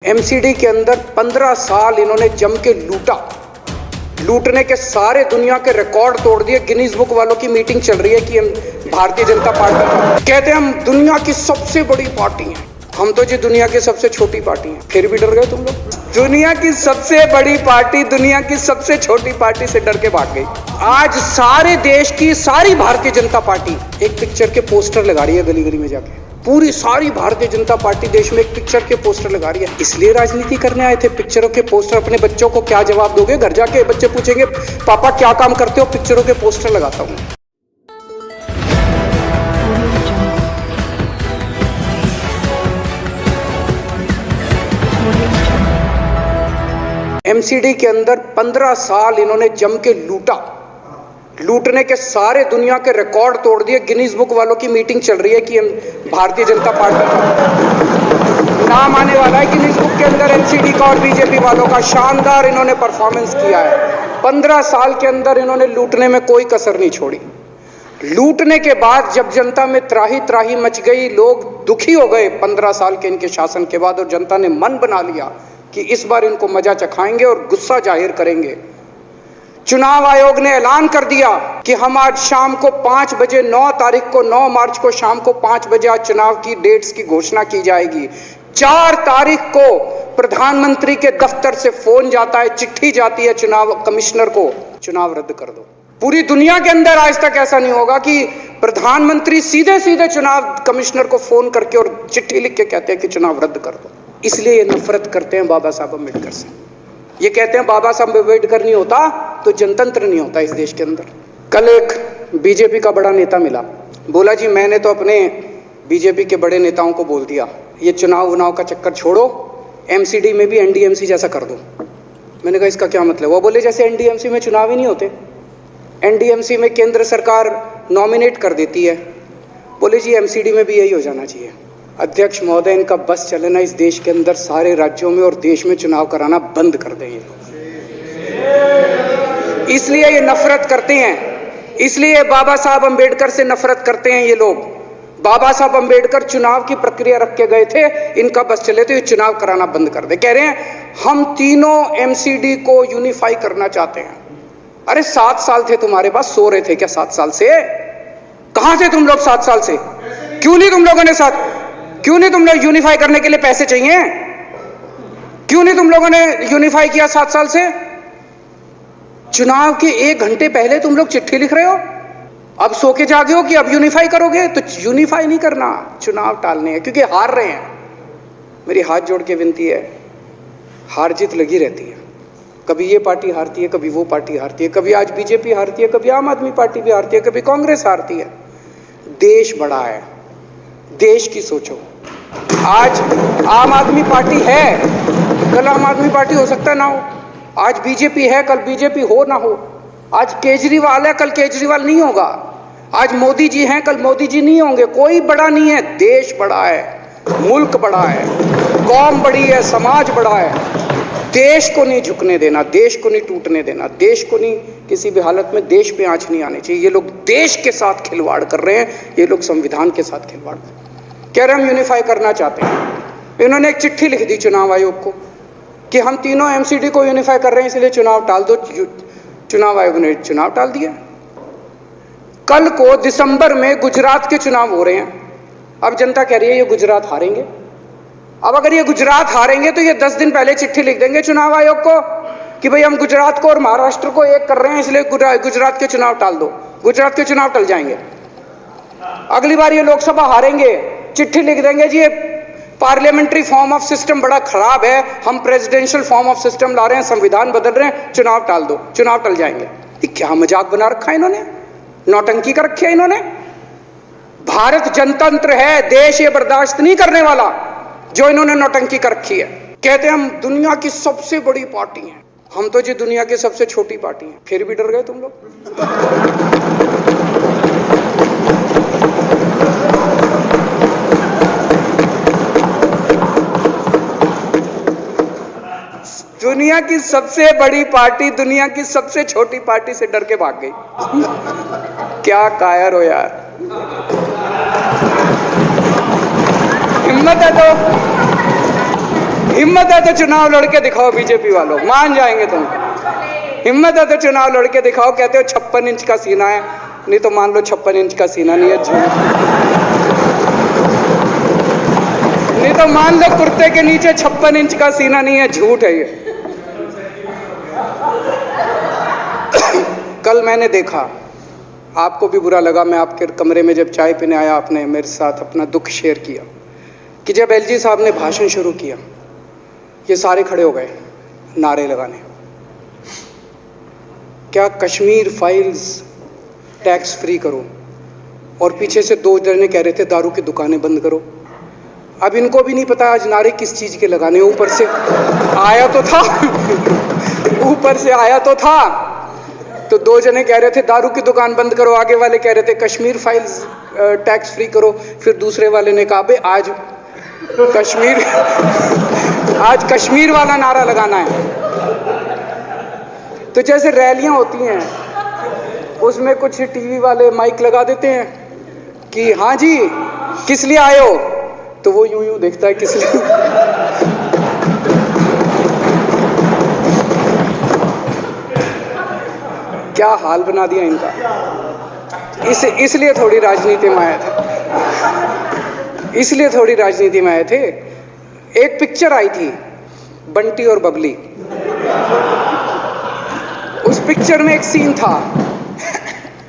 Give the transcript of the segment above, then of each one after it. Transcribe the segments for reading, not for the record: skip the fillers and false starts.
MCD के अंदर 15 साल इन्होंने जम के लूटा। लूटने के सारे दुनिया के रिकॉर्ड तोड़ दिए। गिनीज बुक वालों की मीटिंग चल रही है कि हम भारतीय जनता पार्टी कहते हैं हम दुनिया की सबसे बड़ी पार्टी हैं। हम तो जी दुनिया की सबसे छोटी पार्टी हैं। फिर भी डर गए तुम लोग। दुनिया की सबसे बड़ी पार्टी दुनिया की सबसे छोटी पार्टी से डर के भाग गई। आज सारे देश की सारी भारतीय जनता पार्टी एक पिक्चर के पोस्टर लगा रही है गली गली में जाके। पूरी सारी भारतीय जनता पार्टी देश में एक पिक्चर के पोस्टर लगा रही है। इसलिए राजनीति करने आए थे। पिक्चरों के पोस्टर। अपने बच्चों को क्या जवाब दोगे? घर जाके बच्चे पूछेंगे पापा क्या काम करते हो? पिक्चरों के पोस्टर लगाता हूँ। एमसीडी के अंदर 15 साल इन्होंने जम के लूटा। लूटने के सारे दुनिया के रिकॉर्ड तोड़ दिए। गिनीज बुक वालों की मीटिंग चल रही है कि हम भारतीय जनता पार्टी का नाम आने वाला है गिनीज बुक के अंदर। एमसीडी का और बीजेपी वालों का शानदार इन्होंने परफॉर्मेंस किया है। 15 साल के अंदर इन्होंने लूटने में कोई कसर नहीं छोड़ी। लूटने के बाद जब जनता में त्राही त्राही मच गई, लोग दुखी हो गए 15 साल के इनके शासन के बाद, और जनता ने मन बना लिया कि इस बार इनको मजा चखाएंगे और गुस्सा जाहिर करेंगे। चुनाव आयोग ने ऐलान कर दिया कि हम आज शाम को 5 बजे 9 तारीख को 9 मार्च को शाम को 5 बजे आज चुनाव की डेट्स की घोषणा की जाएगी। 4 तारीख को प्रधानमंत्री के दफ्तर से फोन जाता है, चिट्ठी जाती है चुनाव कमिश्नर को, चुनाव रद्द कर दो। पूरी दुनिया के अंदर आज तक ऐसा नहीं होगा कि प्रधानमंत्री सीधे सीधे चुनाव कमिश्नर को फोन करके और चिट्ठी लिख के कहते हैं कि चुनाव रद्द कर दो। इसलिए ये नफरत करते हैं बाबा साहब अम्बेडकर से। ये कहते हैं बाबा साहब अम्बेडकर नहीं होता तो जनतंत्र नहीं होता इस देश के अंदर। कल एक बीजेपी का बड़ा नेता मिला, बोला जी मैंने तो अपने बीजेपी के बड़े नेताओं को बोल दिया ये चुनाव उनाव का चक्कर छोड़ो, एमसीडी में भी एनडीएमसी जैसा कर दो। मैंने कहा इसका क्या मतलब? वो बोले जैसे एनडीएमसी में चुनाव ही नहीं होते, एनडीएमसी में केंद्र सरकार नॉमिनेट कर देती है। बोले जी एमसीडी में भी यही हो जाना चाहिए। अध्यक्ष महोदय, इनका बस चलना इस देश के अंदर सारे राज्यों में और देश में चुनाव कराना बंद कर दें ये लोग। इसलिए ये नफरत करते हैं, इसलिए बाबा साहब अम्बेडकर से नफरत करते हैं ये लोग। बाबा साहब अम्बेडकर चुनाव की प्रक्रिया रख के गए थे, इनका बस चले तो ये चुनाव कराना बंद कर दे। कह रहे हैं हम तीनों एमसीडी को यूनिफाई करना चाहते हैं। अरे 7 साल थे तुम्हारे पास, सो रहे थे क्या 7 साल से? कहां थे तुम लोग 7 साल से? क्यों नहीं तुम लोगों ने क्यों नहीं तुम लोग यूनिफाई करने के लिए पैसे चाहिए? क्यों नहीं तुम लोगों ने यूनिफाई किया 7 साल से? चुनाव के 1 घंटे पहले तुम लोग चिट्ठी लिख रहे हो, अब सो के जागे हो कि अब यूनिफाई करोगे। तो यूनिफाई नहीं करना, चुनाव टालने हैं क्योंकि हार रहे हैं। मेरी हाथ जोड़ के विनती है, हार जीत लगी रहती है। कभी ये पार्टी हारती है, कभी वो पार्टी हारती है, कभी आज बीजेपी हारती है, कभी आम आदमी पार्टी भी हारती है, कभी कांग्रेस हारती है। देश बड़ा है, देश की सोचो। आज आम आदमी पार्टी है, कल आम आदमी पार्टी हो सकता है ना हो। आज बीजेपी है, कल बीजेपी हो ना हो। आज केजरीवाल है, कल केजरीवाल नहीं होगा। आज मोदी जी हैं, कल मोदी जी नहीं होंगे। कोई बड़ा नहीं है, देश बड़ा है, मुल्क बड़ा है, कौम बड़ी है, समाज बड़ा है। देश को नहीं झुकने देना, देश को नहीं टूटने देना, देश को नहीं किसी भी हालत में देश पे आंच नहीं आनी चाहिए। ये लोग देश के साथ खिलवाड़ कर रहे हैं, ये लोग संविधान के साथ खिलवाड़ कर रहे हैं। कह रहे हम यूनिफाई करना चाहते हैं। इन्होंने एक चिट्ठी लिख दी चुनाव आयोग को कि हम तीनों एमसीडी को यूनिफाई कर रहे हैं, इसलिए चुनाव टाल दो। चुनाव आयोग ने चुनाव टाल दिया। कल को दिसंबर में गुजरात के चुनाव हो रहे हैं। अब जनता कह रही है ये गुजरात हारेंगे। अब अगर ये गुजरात हारेंगे तो ये 10 दिन पहले चिट्ठी लिख देंगे चुनाव आयोग को कि भाई हम गुजरात को और महाराष्ट्र को एक कर रहे हैं, इसलिए गुजरात के चुनाव टाल दो। गुजरात के चुनाव टल जाएंगे। अगली बार ये लोकसभा हारेंगे, चिट्ठी लिख देंगे जी ये पार्लियामेंट्री फॉर्म ऑफ सिस्टम बड़ा खराब है, हम प्रेसिडेंशियल फॉर्म ऑफ सिस्टम ला रहे हैं, संविधान बदल रहे हैं, चुनाव टाल दो। चुनाव टल जाएंगे। ये क्या मजाक बना रखा है इन्होंने, नौटंकी कर रखी है इन्होंने। भारत जनतंत्र है, देश ये बर्दाश्त नहीं करने वाला जो इन्होंने नौटंकी कर रखी है। कहते हैं हम दुनिया की सबसे बड़ी पार्टी हैं। हम तो जी दुनिया की सबसे छोटी पार्टी हैं। फिर भी डर गए तुम लोग। दुनिया की सबसे बड़ी पार्टी दुनिया की सबसे छोटी पार्टी से डर के भाग गई। क्या कायर हो यार, हिम्मत है तो हिम्मत है तो चुनाव लड़के दिखाओ बीजेपी वालों, मान जाएंगे तुम। हिम्मत है तो चुनाव लड़के दिखाओ। कहते हो 56 इंच का सीना है, नहीं तो मान लो 56 इंच का सीना नहीं है, झूठ। नहीं तो मान लो कुर्ते के नीचे 56 इंच का सीना नहीं है, झूठ है ये। कल मैंने देखा, आपको भी बुरा लगा, मैं आपके कमरे में जब चाय पीने आया, आपने मेरे साथ अपना दुख शेयर किया कि जब एलजी साहब ने भाषण शुरू किया, ये सारे खड़े हो गए नारे लगाने। क्या कश्मीर फाइल्स टैक्स फ्री करो, और पीछे से 2 जने कह रहे थे दारू की दुकानें बंद करो। अब इनको भी नहीं पता आज नारे किस चीज के लगाने। ऊपर से आया तो था ऊपर से आया तो था, तो 2 जने कह रहे थे दारू की दुकान बंद करो, आगे वाले कह रहे थे कश्मीर फाइल्स टैक्स फ्री करो, फिर दूसरे वाले ने कहा आज कश्मीर वाला नारा लगाना है। तो जैसे रैलियां होती हैं, उसमें कुछ टीवी वाले माइक लगा देते हैं कि हाँ जी किस लिए आए हो, तो वो यूं यूं देखता है किस लिए। क्या हाल बना दिया इनका। इसलिए थोड़ी राजनीति में आए थे, इसलिए थोड़ी राजनीति में आए थे। एक पिक्चर आई थी बंटी और बबली, उस पिक्चर में एक सीन था,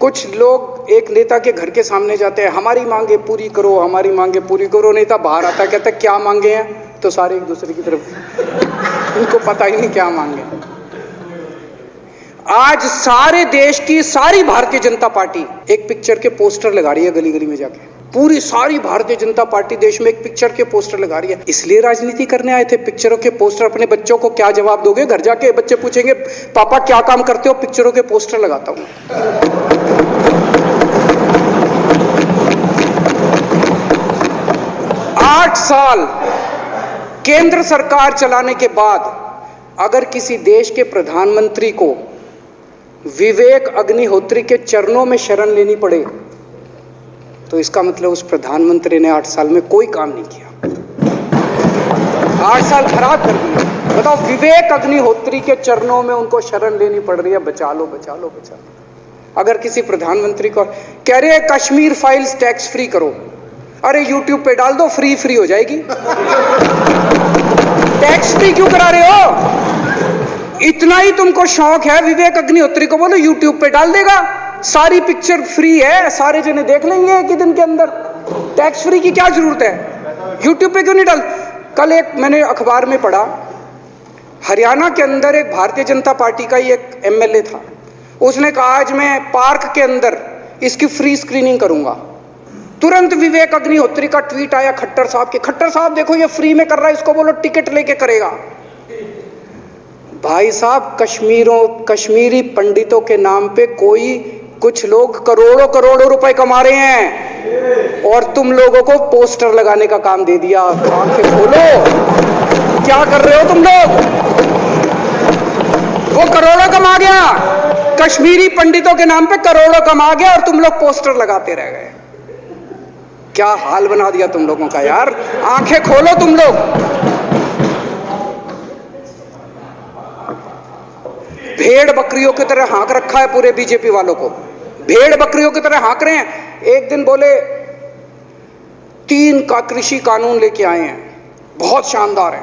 कुछ लोग एक नेता के घर के सामने जाते हैं, हमारी मांगे पूरी करो, हमारी मांगे पूरी करो। नेता बाहर आता है, कहता है क्या मांगे हैं, तो सारे एक दूसरे की तरफ, उनको पता ही नहीं क्या मांगे। आज सारे देश की सारी भारतीय जनता पार्टी एक पिक्चर के पोस्टर लगा रही है गली गली में जाके। पूरी सारी भारतीय जनता पार्टी देश में एक पिक्चर के पोस्टर लगा रही है। इसलिए राजनीति करने आए थे। पिक्चरों के पोस्टर, अपने बच्चों को क्या जवाब दोगे? घर जाके बच्चे पूछेंगे पापा क्या काम करते हो? पिक्चरों के पोस्टर लगाता हूं। 8 साल केंद्र सरकार चलाने के बाद अगर किसी देश के प्रधानमंत्री को विवेक अग्निहोत्री के चरणों में शरण लेनी पड़े, तो इसका मतलब उस प्रधानमंत्री ने 8 साल में कोई काम नहीं किया। 8 साल खराब कर दिए। बताओ, विवेक अग्निहोत्री के चरणों में उनको शरण लेनी पड़ रही है, बचा लो बचा लो बचा लो। अगर किसी प्रधानमंत्री को कह रहे हैं कश्मीर फाइल्स टैक्स फ्री करो, अरे यूट्यूब पे डाल दो, फ्री फ्री हो जाएगी। टैक्स फ्री क्यों करा रहे हो? इतना ही तुमको शौक है, विवेक अग्निहोत्री को बोलो यूट्यूब पे डाल देगा, सारी पिक्चर फ्री है, सारे जने देख लेंगे एक ही दिन के अंदर। टैक्स फ्री की क्या जरूरत है? यूट्यूब पे क्यों नहीं डाल? कल एक मैंने अखबार में पढ़ा, हरियाणा के अंदर एक भारतीय जनता पार्टी का ही एक एमएलए था, उसने कहा आज मैं पार्क के अंदर इसकी फ्री स्क्रीनिंग करूंगा। तुरंत विवेक अग्निहोत्री का ट्वीट आया खट्टर साहब के, खट्टर साहब देखो ये फ्री में कर रहा है, इसको बोलो टिकट लेके करेगा। भाई साहब, कश्मीरी पंडितों के नाम पे कुछ लोग करोड़ों करोड़ों रुपए कमा रहे हैं, और तुम लोगों को पोस्टर लगाने का काम दे दिया। आंखें खोलो, क्या कर रहे हो तुम लोग? वो करोड़ों कमा गया, कश्मीरी पंडितों के नाम पे करोड़ों कमा गया, और तुम लोग पोस्टर लगाते रह गए। क्या हाल बना दिया तुम लोगों का यार। आंखें खोलो तुम लोग। भेड़ बकरियों की तरह हाँक रखा है पूरे बीजेपी वालों को, भेड़ बकरियों की तरह हाँक रहे हैं। एक दिन बोले 3 का कृषि कानून लेके आए हैं, बहुत शानदार है,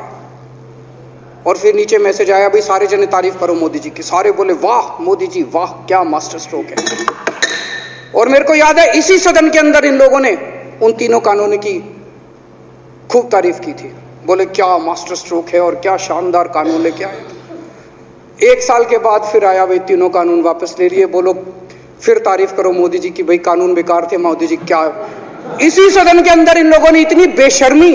और फिर नीचे मैसेज आया भाई सारे जने तारीफ करो मोदी जी की। सारे बोले वाह मोदी जी वाह, क्या मास्टर स्ट्रोक है। और मेरे को याद है इसी सदन के अंदर इन लोगों ने उन 3 कानूनों की खूब तारीफ की थी, बोले क्या मास्टर स्ट्रोक है और क्या शानदार कानून लेके आए। 1 साल के बाद फिर आया भाई 3 कानून वापस ले लिए, बोलो फिर तारीफ करो मोदी जी की, भाई कानून बेकार थे मोदी जी। क्या इसी सदन के अंदर इन लोगों ने इतनी बेशर्मी,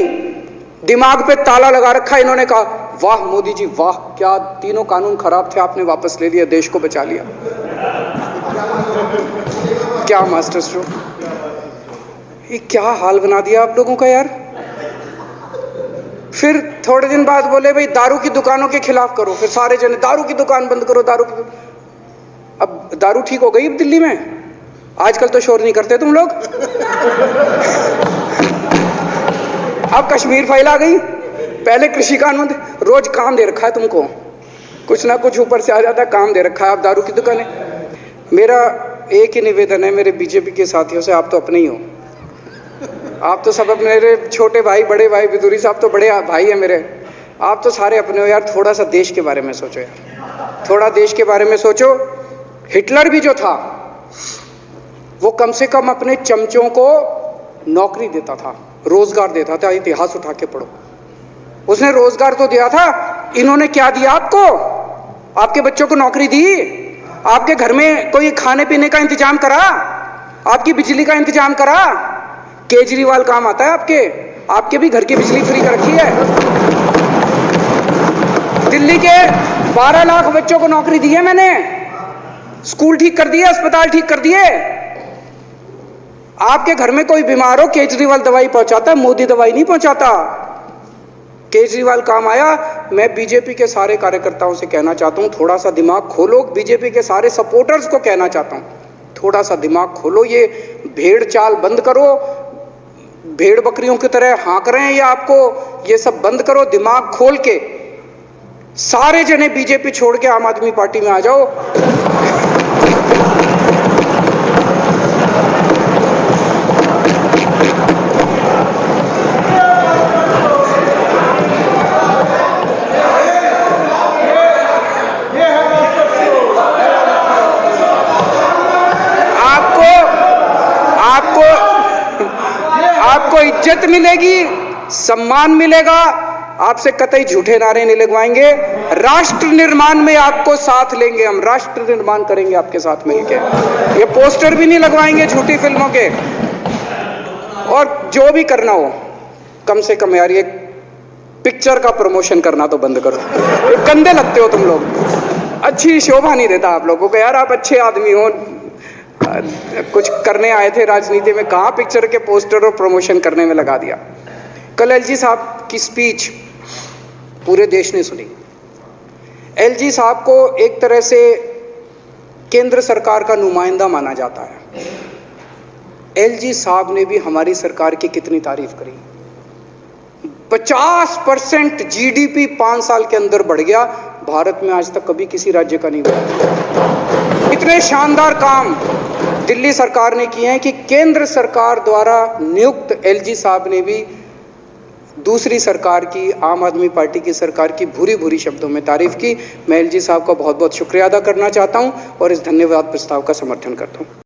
दिमाग पे ताला लगा रखा, इन्होंने कहा वाह मोदी जी वाह, क्या 3 कानून खराब थे आपने वापस ले लिया, देश को बचा लिया। क्या मास्टर स्ट्रोक, ये क्या हाल बना दिया आप लोगों का यार। फिर थोड़े दिन बाद बोले भाई दारू की दुकानों के खिलाफ करो, फिर सारे जने दारू की दुकान बंद करो, दारू की। अब दारू ठीक हो गई अब दिल्ली में, आजकल तो शोर नहीं करते तुम लोग। अब कश्मीर फाइल आ गई, पहले कृषि कानून रोज काम दे रखा है तुमको, कुछ ना कुछ ऊपर से आ जाता है, काम दे रखा है, आप दारू की दुकान है। मेरा एक ही निवेदन है मेरे बीजेपी के साथियों से, आप तो अपने ही हो, आप तो सब अपने, मेरे छोटे भाई बड़े भाई बिदुरी साहब तो बड़े भाई हैं मेरे, आप तो सारे अपने हो यार। थोड़ा सा देश के बारे में सोचो यार, थोड़ा देश के बारे में सोचो। हिटलर भी जो था वो कम से कम अपने चमचों को नौकरी देता था, रोजगार देता था। इतिहास उठा के पढ़ो, उसने रोजगार तो दिया था। इन्होंने क्या दिया आपको? आपके बच्चों को नौकरी दी? आपके घर में कोई खाने पीने का इंतजाम करा? आपकी बिजली का इंतजाम करा? केजरीवाल काम आता है आपके? आपके भी घर की बिजली फ्री कर रखी है। दिल्ली के 12 लाख बच्चों को नौकरी दी है मैंने, स्कूल ठीक कर दिए, अस्पताल ठीक कर दिए। आपके घर में कोई बीमार हो, केजरीवाल दवाई पहुंचाता है, मोदी दवाई नहीं पहुंचाता। केजरीवाल काम आया। मैं बीजेपी के सारे कार्यकर्ताओं से कहना चाहता हूं, थोड़ा सा दिमाग खोलो। बीजेपी के सारे सपोर्टर्स को कहना चाहता हूं, थोड़ा सा दिमाग खोलो। ये भेड़ चाल बंद करो, भेड़ बकरियों की तरह हाँक रहे हैं ये आपको, ये सब बंद करो। दिमाग खोल के सारे जने बीजेपी छोड़ के आम आदमी पार्टी में आ जाओ। आपको इज्जत मिलेगी, सम्मान मिलेगा, आपसे कतई झूठे नारे नहीं लगवाएंगे। राष्ट्र निर्माण में आपको साथ लेंगे हम, राष्ट्र निर्माण करेंगे आपके साथ मिलकर। ये पोस्टर भी नहीं लगवाएंगे झूठी फिल्मों के। और जो भी करना हो, कम से कम यार ये पिक्चर का प्रमोशन करना तो बंद करो। ये गंदे लगते हो तुम लोग, अच्छी शोभा नहीं देता आप लोगों को यार। आप अच्छे आदमी हो, कुछ करने आए थे राजनीति में, कहाँ पिक्चर के पोस्टर और प्रमोशन करने में लगा दिया। कल एलजी साहब की स्पीच पूरे देश ने सुनी। एलजी साहब को एक तरह से केंद्र सरकार का नुमाइंदा माना जाता है। एलजी साहब ने भी हमारी सरकार की कितनी तारीफ करी। 50% जीडीपी 5 साल के अंदर बढ़ गया, भारत में आज तक कभी किसी राज्य का नहीं हुआ। इतने शानदार काम दिल्ली सरकार ने किए हैं कि केंद्र सरकार द्वारा नियुक्त एलजी साहब ने भी दूसरी सरकार की, आम आदमी पार्टी की सरकार की भूरी भूरी शब्दों में तारीफ की। मैं एलजी साहब का बहुत बहुत शुक्रिया अदा करना चाहता हूं और इस धन्यवाद प्रस्ताव का समर्थन करता हूं।